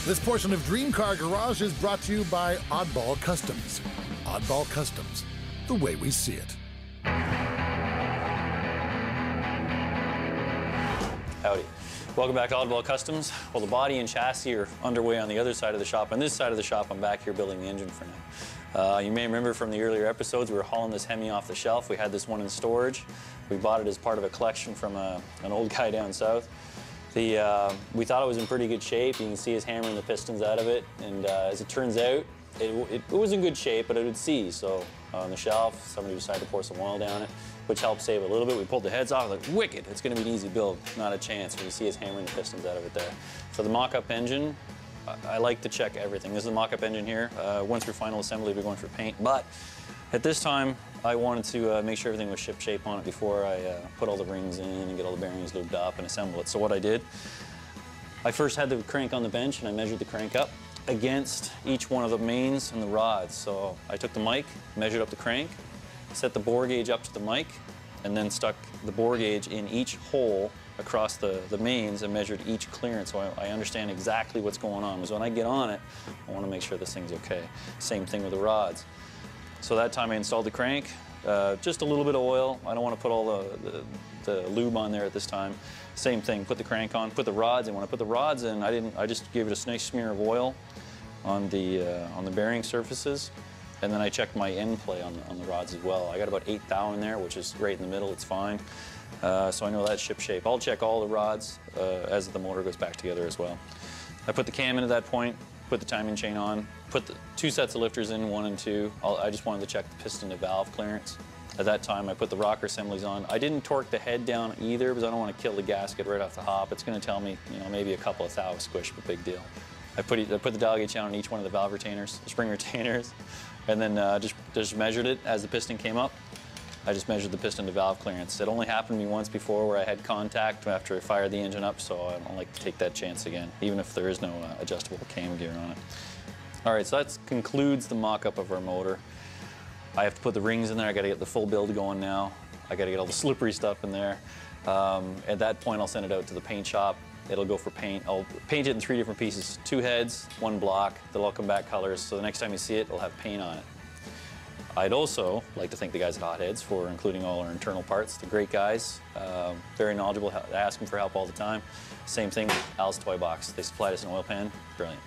This portion of Dream Car Garage is brought to you by Oddball Kustoms. Oddball Kustoms, the way we see it. Howdy. Welcome back to Oddball Kustoms. Well, the body and chassis are underway on the other side of the shop. On this side of the shop, I'm back here building the engine for now. You may remember from the earlier episodes, we were hauling this Hemi off the shelf. We had this one in storage. We bought it as part of a collection from an old guy down south. We thought it was in pretty good shape. You can see us hammering the pistons out of it. And as it turns out, it was in good shape, but it would seize. So on the shelf, somebody decided to pour some oil down it, which helped save a little bit. We pulled the heads off, like, wicked, it's gonna be an easy build. Not a chance. You can see us hammering the pistons out of it there. For the mock-up engine, I like to check everything. This is the mock-up engine here. Once through final assembly, we're going for paint. But at this time, I wanted to make sure everything was ship shape on it before I put all the rings in and get all the bearings lubed up and assemble it. So what I did, I first had the crank on the bench and I measured the crank up against each one of the mains and the rods. So I took the mic, measured up the crank, set the bore gauge up to the mic, and then stuck the bore gauge in each hole across the mains and measured each clearance so I understand exactly what's going on. Because when I get on it, I want to make sure this thing's okay. Same thing with the rods. So that time I installed the crank, just a little bit of oil. I don't want to put all the lube on there at this time. Same thing, put the crank on, put the rods in. When I put the rods in, I just gave it a nice smear of oil on the bearing surfaces. And then I checked my end play on the rods as well. I got about 8 thou in there, which is right in the middle, it's fine. So I know that's ship shape. I'll check all the rods as the motor goes back together as well. I put the cam in at that point, put the timing chain on, put the 2 sets of lifters in, 1 and 2. I just wanted to check the piston to valve clearance. At that time, I put the rocker assemblies on. I didn't torque the head down either because I don't want to kill the gasket right off the hop. It's going to tell me, you know, maybe a couple of thou squish, but big deal. I put the dial gauge down on each one of the valve retainers, the spring retainers, and then just measured it as the piston came up. I just measured the piston to valve clearance. It only happened to me once before where I had contact after I fired the engine up, so I don't like to take that chance again, even if there is no adjustable cam gear on it. All right, so that concludes the mock-up of our motor. I have to put the rings in there. I got to get the full build going now. I got to get all the slippery stuff in there. At that point, I'll send it out to the paint shop. It'll go for paint. I'll paint it in 3 different pieces, 2 heads, 1 block. They'll all come back colors, so the next time you see it, it'll have paint on it. I'd also like to thank the guys at Hot Heads for including all our internal parts. They're great guys, very knowledgeable. I ask them for help all the time. Same thing with Al's Toy Box. They supplied us an oil pan. Brilliant.